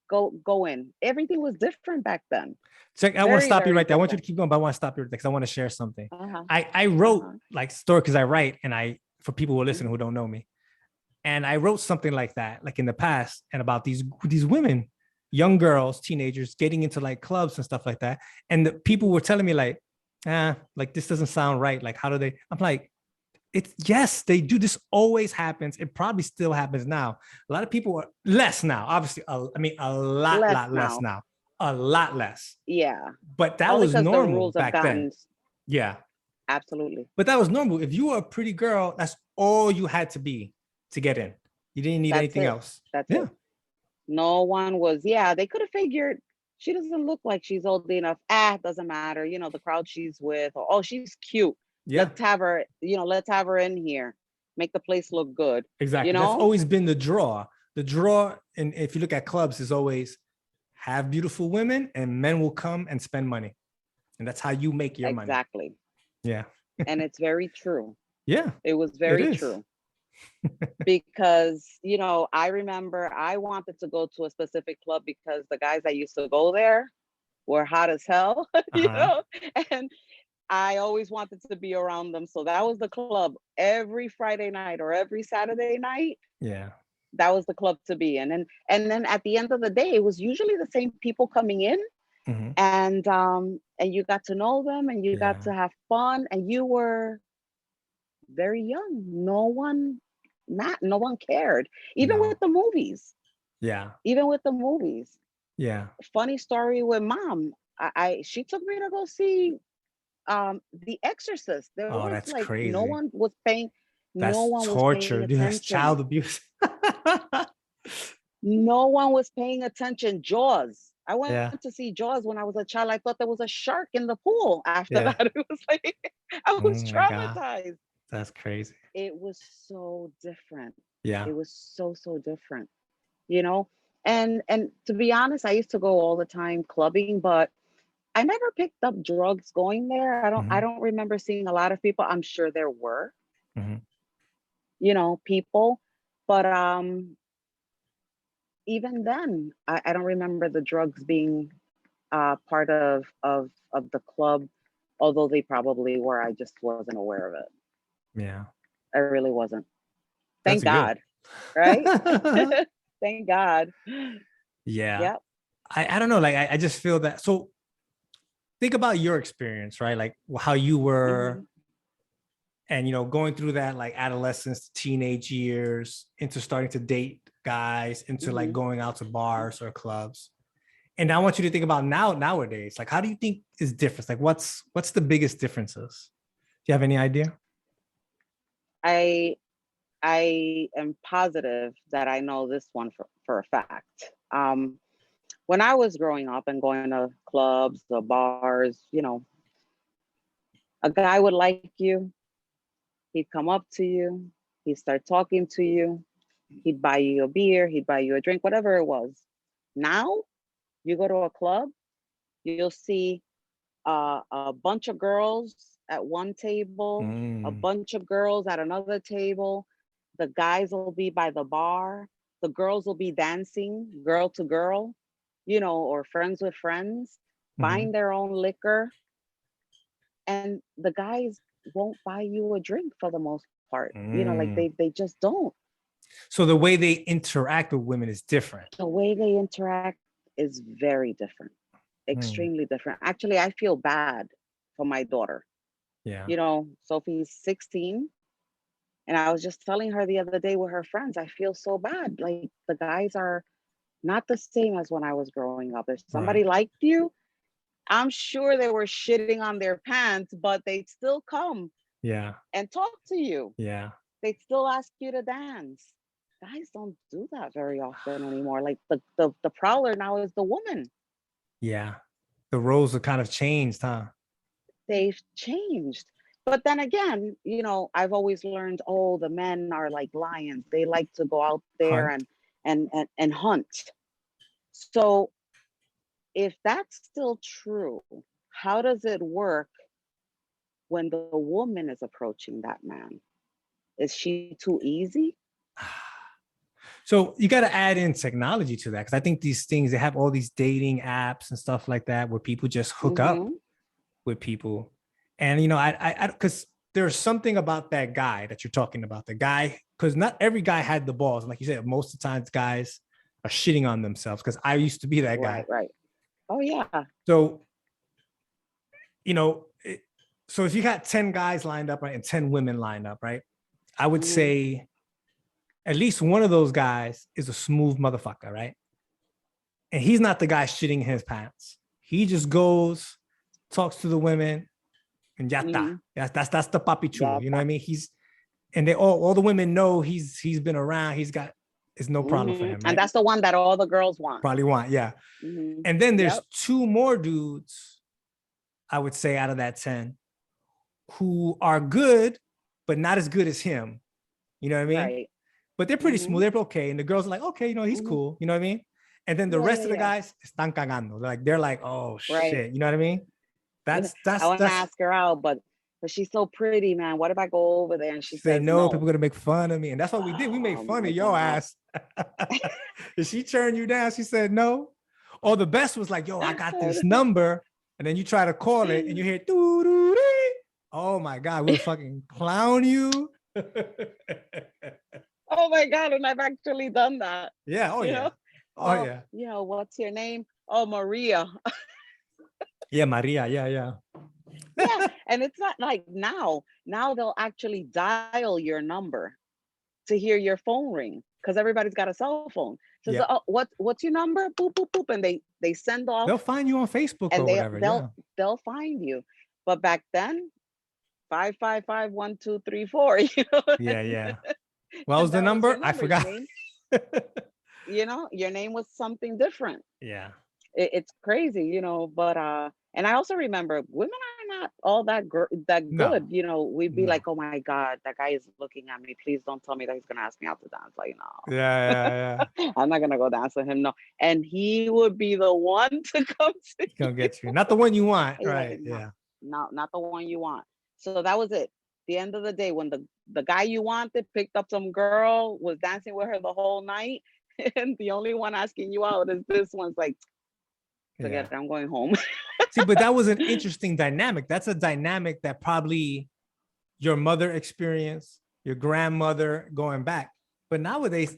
go in. Everything was different back then. Check. I want to Very, stop you very right there. I want you to different. keep going, but I want to stop you right there because I want to share something. Uh-huh. I wrote like story because I write, and for people who listen who don't know me, and I wrote something like that, like in the past, and about these women, young girls, teenagers getting into like clubs and stuff like that. And the people were telling me like, like this doesn't sound right. Like, how do they? I'm like, yes, they do. This always happens. It probably still happens now. A lot of people are less now, obviously. A lot less now. A lot less. Yeah. But that Only was because the normal rules have back then. gotten. Yeah. Absolutely. But that was normal. If you were a pretty girl, that's all you had to be to get in. You didn't need anything else. That's it. No one was, they could have figured she doesn't look like she's old enough. Doesn't matter. The crowd she's with, or, oh, she's cute. Yeah. Let's have her in here. Make the place look good. Exactly. That's always been the draw. The draw, and if you look at clubs, is always have beautiful women and men will come and spend money. And that's how you make your money. Exactly. Yeah. And it's very true. Yeah. It was very true. Because, I remember I wanted to go to a specific club because the guys that used to go there were hot as hell, and I always wanted to be around them. So that was the club every Friday night or every Saturday night. Yeah. That was the club to be in. And then at the end of the day, it was usually the same people coming in. And you got to know them and you got to have fun, and you were very young. No one cared. Even with the movies. Yeah. Even with the movies. Yeah. Funny story with mom. She took me to go see The Exorcist. That's like crazy. No one was paying. That's no one torture. was paying attention. That's child abuse. No one was paying attention. Jaws. I went to see Jaws when I was a child. I thought there was a shark in the pool. After that, it was like I was traumatized. God. That's crazy. It was so different. Yeah. It was so different. And to be honest, I used to go all the time clubbing, but I never picked up drugs going there. I don't remember seeing a lot of people. I'm sure there were, people, but even then, I don't remember the drugs being part of the club, although they probably were. I just wasn't aware of it. Yeah. I really wasn't. Thank God. Right? Thank God. Yeah. Yep. I don't know. Like, I just feel that. So think about your experience, right? Like how you were and, going through that, like adolescence, teenage years, into starting to date guys, into like going out to bars or clubs. And I want you to think about nowadays, like, how do you think is different? Like, what's the biggest differences? Do you have any idea? I am positive that I know this one for a fact. When I was growing up and going to clubs or bars, a guy would like you. He'd come up to you. He'd start talking to you. He'd buy you a beer, he'd buy you a drink, whatever it was. Now, you go to a club, you'll see a bunch of girls at one table, a bunch of girls at another table. The guys will be by the bar. The girls will be dancing, girl to girl, or friends with friends, buying their own liquor. And the guys won't buy you a drink for the most part. Like they just don't. So the way they interact with women is different. The way they interact is very different. Extremely different. Actually, I feel bad for my daughter. Yeah. Sophie's 16. And I was just telling her the other day with her friends, I feel so bad. Like the guys are not the same as when I was growing up. If somebody liked you, I'm sure they were shitting on their pants, but they'd still come and talk to you. Yeah. They'd still ask you to dance. Guys don't do that very often anymore. Like the prowler now is the woman. Yeah. The roles are kind of changed, huh? They've changed. But then again, I've always learned, the men are like lions. They like to go out there and hunt. So if that's still true, how does it work when the woman is approaching that man? Is she too easy? So you got to add in technology to that, because I think these things, they have all these dating apps and stuff like that where people just hook up with people. And, I because there's something about that guy that you're talking about, the guy, because not every guy had the balls. Like you said, most of the times guys are shitting on themselves, because I used to be that guy. Right. Oh, yeah. So, so if you got 10 guys lined up, right, and 10 women lined up, right, I would say at least one of those guys is a smooth motherfucker, right? And he's not the guy shitting in his pants. He just goes, talks to the women, and ya está. That's the papi chulo. You know what I mean? And they all the women know he's been around. It's no problem for him. Right? And that's the one that all the girls want. Probably want, yeah. And then there's two more dudes, I would say, out of that 10, who are good, but not as good as him. You know what I mean? Right. But they're pretty smooth. They're okay. And the girls are like, okay, he's cool. You know what I mean? And then the rest of the guys están cagando. They're like, oh shit. You know what I mean? I want to ask her out, but she's so pretty, man. What if I go over there and she says no? People are gonna make fun of me. And that's what we did. We made fun of your ass. Did she turn you down? She said no. Or the best was like, yo, I got this number. And then you try to call it and you hear doo-doo-dee. Oh my God, we'll fucking clown you. Oh my God, and I've actually done that. Yeah. Oh yeah. Oh yeah. What's your name? Oh, Maria. Yeah, Maria. Yeah. Yeah, and it's not like now they'll actually dial your number to hear your phone ring, because everybody's got a cell phone. So what's your number? Boop boop boop, and they send off. They'll find you on Facebook and or whatever. They'll find you. But back then, 555-1234. Yeah. What was the number? I forgot. Your name was something different. Yeah. It's crazy, but and I also remember women are not all that good. We'd be like, oh my God, that guy is looking at me. Please don't tell me that he's gonna ask me out to dance. Like, no. Yeah. I'm not gonna go dance with him. No. And he would be the one to come to Gonna get you. Not the one you want. Right. Yeah. No, not the one you want. So that was it. The end of the day, when the guy you wanted picked up some girl, was dancing with her the whole night, and the only one asking you out is this one's like, forget it, I'm going home. See, but that was an interesting dynamic. That's a dynamic that probably your mother experienced, your grandmother going back. But nowadays,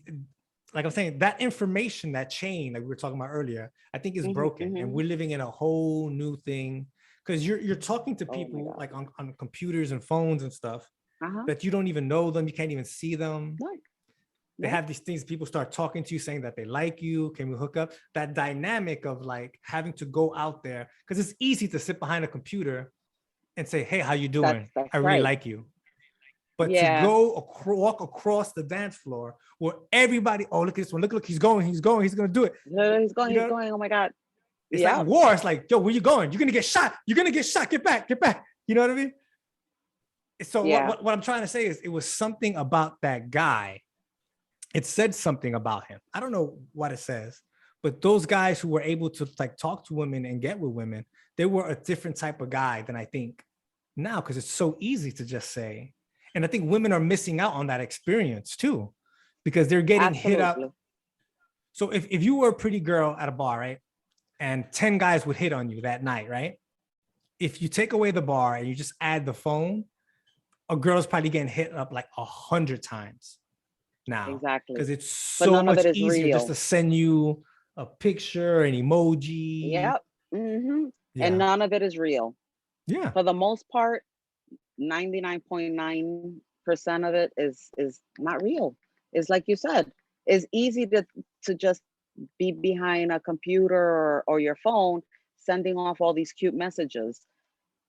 like I'm saying, that information, that chain, like we were talking about earlier, I think is broken. And we're living in a whole new thing, because you're talking to people like on computers and phones and stuff that you don't even know them. You can't even see them. Right. They have these things, people start talking to you saying that they like you. Can we hook up? That dynamic of like having to go out there, because it's easy to sit behind a computer and say, hey, how you doing? That's I really like you. But to go walk across the dance floor where everybody, oh, look at this one. Look, he's going to do it. He's going. Oh my God. It's like war. It's like, yo, where you going? You're going to get shot. Get back. You know what I mean? So what I'm trying to say is, it was something about that guy it said something about him. I don't know what it says, but those guys who were able to like talk to women and get with women, they were a different type of guy than I think now, because it's so easy to just say. And I think women are missing out on that experience too, because they're getting hit Absolutely. up. So if you were a pretty girl at a bar, right, and 10 guys would hit on you that night, right? If you take away the bar and you just add the phone, a girl's probably getting hit up like 100 times now, Exactly. because it's But so none of much it is easier just real. to send you a picture, an emoji. Yep. And Yeah. none of it is real. Yeah. For the most part, 99.9% of it is not real. It's like you said, it's easy to just be behind a computer or your phone sending off all these cute messages.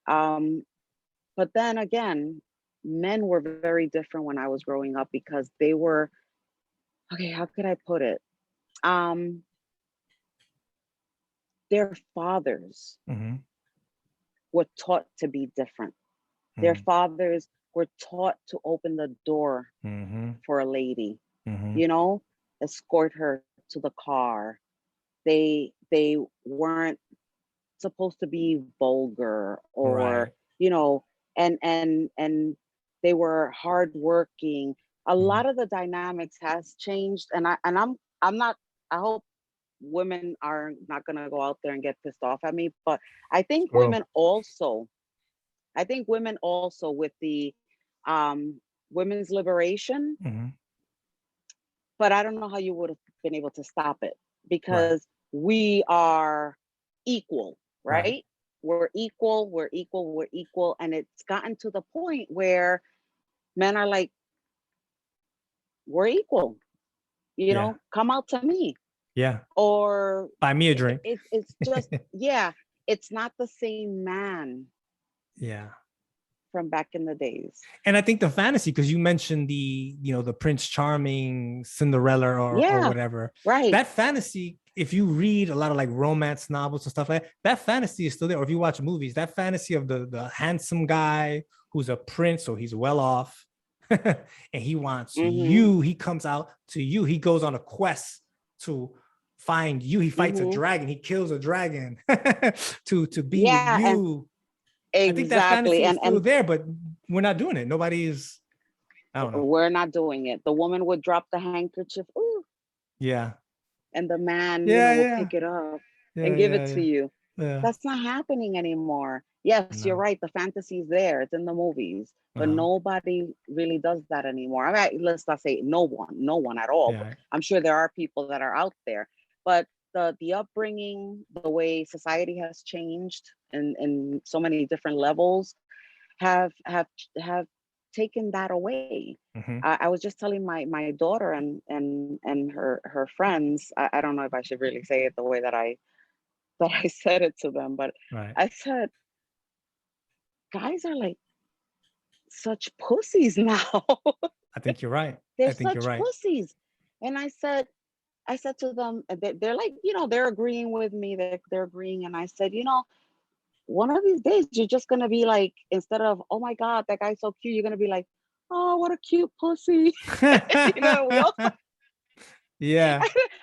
But then again, men were very different when I was growing up, because they were, okay, how could I put it? Their fathers Mm-hmm. were taught to be different. Mm-hmm. Their fathers were taught to open the door Mm-hmm. for a lady, Mm-hmm. you know, escort her to the car. They weren't supposed to be vulgar, or Right. you know, and they were hardworking. A Mm-hmm. lot of the dynamics has changed, and I'm not. I hope women are not gonna go out there and get pissed off at me, but I think Well, women also. I think women also, with the women's liberation, mm-hmm. but I don't know how you would have been able to stop it, Right. because we are equal, Right. right? We're equal, we're equal, we're equal. And it's gotten to the point where men are like, we're equal, Yeah. come out to me. Yeah. Or Buy me a drink. it's just, yeah, it's not the same man Yeah. from back in the days. And I think the fantasy, because you mentioned the Prince Charming, Cinderella, or Yeah, whatever, right. that fantasy, if you read a lot of like romance novels and stuff like that, that fantasy is still there. Or if you watch movies, that fantasy of the handsome guy who's a prince, so he's well off, and he wants Mm-hmm. you, he comes out to you, he goes on a quest to find you, he fights a Mm-hmm. dragon, he kills a dragon to be with Yeah, and you. I think that exactly. fantasy is And still there, but we're not doing it. Nobody's, I don't know. we're not doing it. The woman would drop the handkerchief, ooh, Yeah. and the man, Yeah. will Yeah. pick it up Yeah. and give Yeah. it to Yeah. you. Yeah. That's not happening anymore. Yes, you're No. right. The fantasy is there. It's in the movies, but Uh-huh. nobody really does that anymore. I mean, let's not say no one at all, but Yeah. I'm sure there are people that are out there. But the upbringing, the way society has changed in so many different levels, have taken that away. Mm-hmm. I was just telling my daughter and her friends. I don't know if I should really say it the way that I said it to them, but Right. I said, guys are like such pussies now. I think you're right. They're I think you're such right. pussies. And I said to them, they're like, they're agreeing with me. They're agreeing. And I said, one of these days you're just gonna be like, instead of, oh my God, that guy's so cute, you're gonna be like, oh, what a cute pussy. We all, Yeah.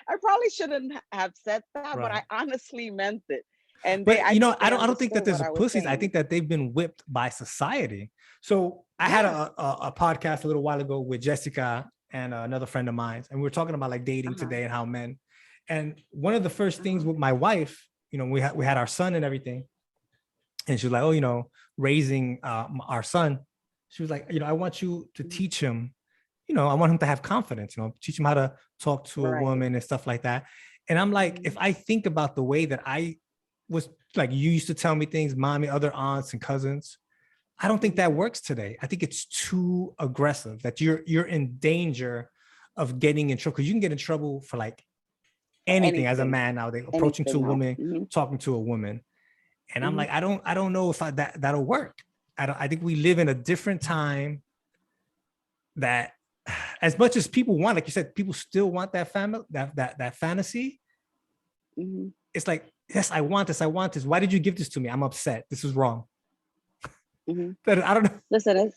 I probably shouldn't have said that, but Right. I honestly meant it. And But I think I they don't think that understood there's what a I was pussies. I saying. think that they've been whipped by society. So I had Yeah. a podcast a little while ago with Jessica and another friend of mine, and we were talking about like dating Uh-huh. today and how men. And one of the first things Uh-huh. with my wife, we had our son and everything, and she was like, oh, raising our son. She was like, I want you to teach him. I want him to have confidence. Teach him how to talk to a Right. woman and stuff like that. And I'm like, if I think about the way that I was, like, you used to tell me things, mommy, other aunts and cousins, I don't think that works today. I think it's too aggressive, that you're in danger of getting in trouble, because you can get in trouble for like anything as a man now. They approaching to a Anything now. woman, Mm-hmm. talking to a woman. And I'm Mm-hmm. like, I don't know if that'll work. I think we live in a different time that, as much as people want, like you said, people still want that family, that fantasy. Mm-hmm. It's like, yes, I want this. Why did you give this to me? I'm upset. This is wrong. Mm-hmm. But I don't know. Listen,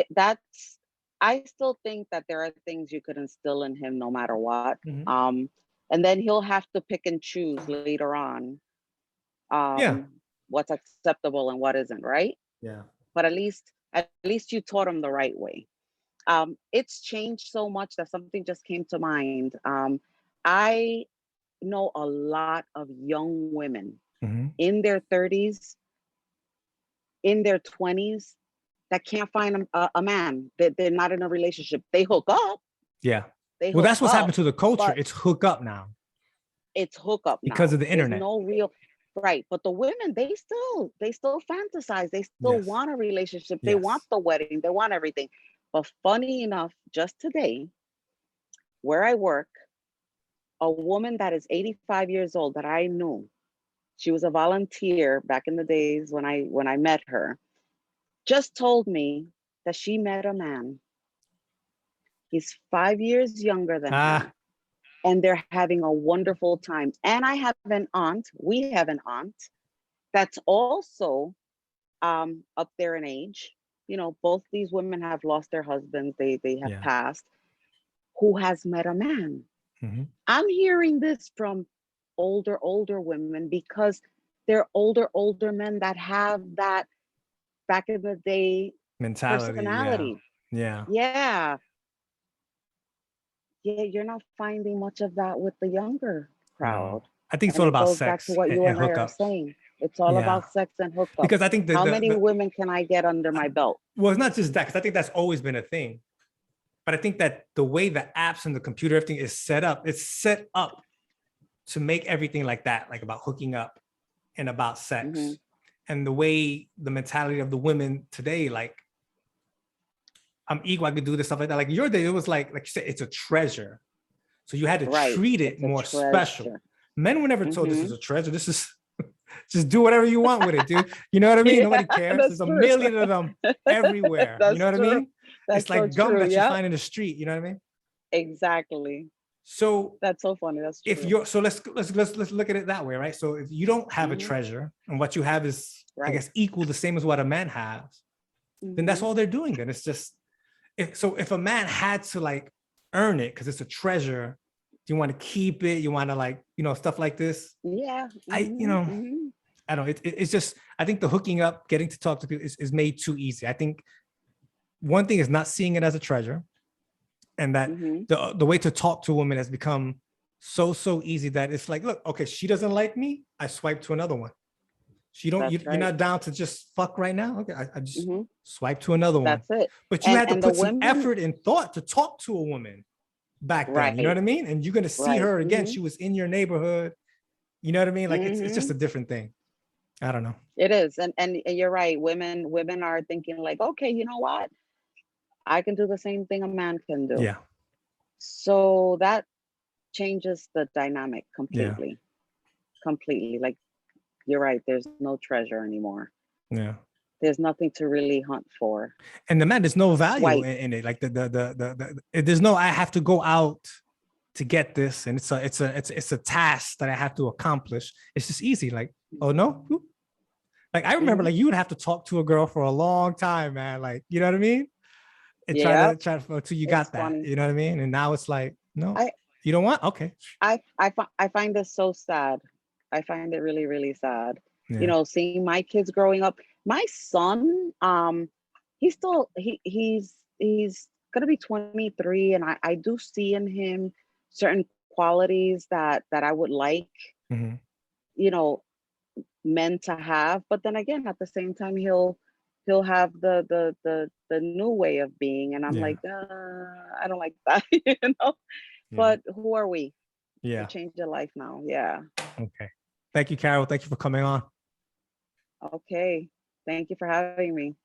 that's I still think that there are things you could instill in him no matter what. Mhm. And then he'll have to pick and choose later on, Yeah. what's acceptable and what isn't, right? Yeah. But at least you taught him the right way. It's changed so much that something just came to mind. I know a lot of young women Mhm. in their 30s, in their 20s, that can't find a man. That they're not in a relationship. They hook up, Yeah. they Well, hook that's what's up, happened to the culture. but It's hook up now it's hook up because now. of the There's internet. no real right. But the women, they still fantasize. They still Yes. want a relationship. They want Yes. the wedding. They want everything. But funny enough, just today, where I work, a woman that is 85 years old that I knew, she was a volunteer back in the days when I met her, just told me that she met a man. He's 5 years younger than her, Ah, and they're having a wonderful time. And I have an aunt, we have an aunt that's also up there in age. Both these women have lost their husbands, they have yeah. passed, who has met a man. Mhm. I'm hearing this from older women because they're older men that have that back in the day Mentality. Yeah. personality. Yeah. Yeah. Yeah, you're not finding much of that with the younger No. crowd. I think it's And all it about goes back to sex what you and and I are hookups. saying. It's all Yeah. about sex and hookups. Because I think How many women can I get under my belt? well, it's not just that, because I think that's always been a thing. But I think that the way the apps and the computer, everything is set up, it's set up to make everything like that, like about hooking up and about Hmm. sex. And the way the mentality of the women today, like, I'm equal, I could do this stuff like that. Like your day, it was like you said, it's a treasure. So you had to Right. treat it It's a more special. treasure. Men were never told this Hmm. is a treasure. This is just do whatever you want with it, dude. You know what I mean? Yeah, Nobody cares. that's There's a true. million of them everywhere. You know That's what I true. mean? It's That's so like gum true. that you Yep. find in the street. You know what I mean? Exactly. So That's so funny. That's if true. you're so let's look at it that way, right? So if you don't have a Hmm. treasure and what you have is, I Right. guess, equal the same as what a man has, then that's Hmm. all they're doing. Then it's just if a man had to like earn it because it's a treasure, you want to keep it, you want to like stuff like this. Yeah. I Hmm. Hmm. I don't know. It's just I think the hooking up, getting to talk to people is made too easy. I think one thing is not seeing it as a treasure, and that Hmm. the way to talk to a woman has become so easy that it's like, look, okay, she doesn't like me, I swipe to another one. She don't That's you're right. not down to just fuck right now. Okay, I just Hmm. swipe to another one. That's it. But you And had to and the put some women, effort and thought to talk to a woman back then. You know what right, I mean? And you're gonna see right. her again. Hmm. She was in your neighborhood. You know what I mean? Like it's just Hmm. a different thing. I don't know. It is. And you're right. Women are thinking like, okay, you know what? I can do the same thing a man can do. Yeah, So that changes the dynamic yeah, completely. Completely. Like you're right. There's no treasure anymore. yeah. There's nothing to really hunt for. And the man, there's no value Swipe. in it. Like there's no I have to go out to get this, and it's a task that I have to accomplish. It's just easy. Like, oh no, like I remember, Hmm. like you would have to talk to a girl for a long time, man. Like, you know what I mean? And Yeah, try to until you it's got that. funny. You know what I mean? And now it's like, no, I you don't want? Okay. I find this so sad. I find it really, really sad. Yeah. Seeing my kids growing up. My son, he's still he's gonna be 23, and I do see in him certain qualities that I would like, Mhm. you know, men to have. But then again, at the same time, he'll have the new way of being, and I'm Yeah. like, I don't like that, you know. Yeah. But who are we? We Yeah. change your life now. Yeah. Okay. Thank you, Carol. Thank you for coming on. Okay. Thank you for having me.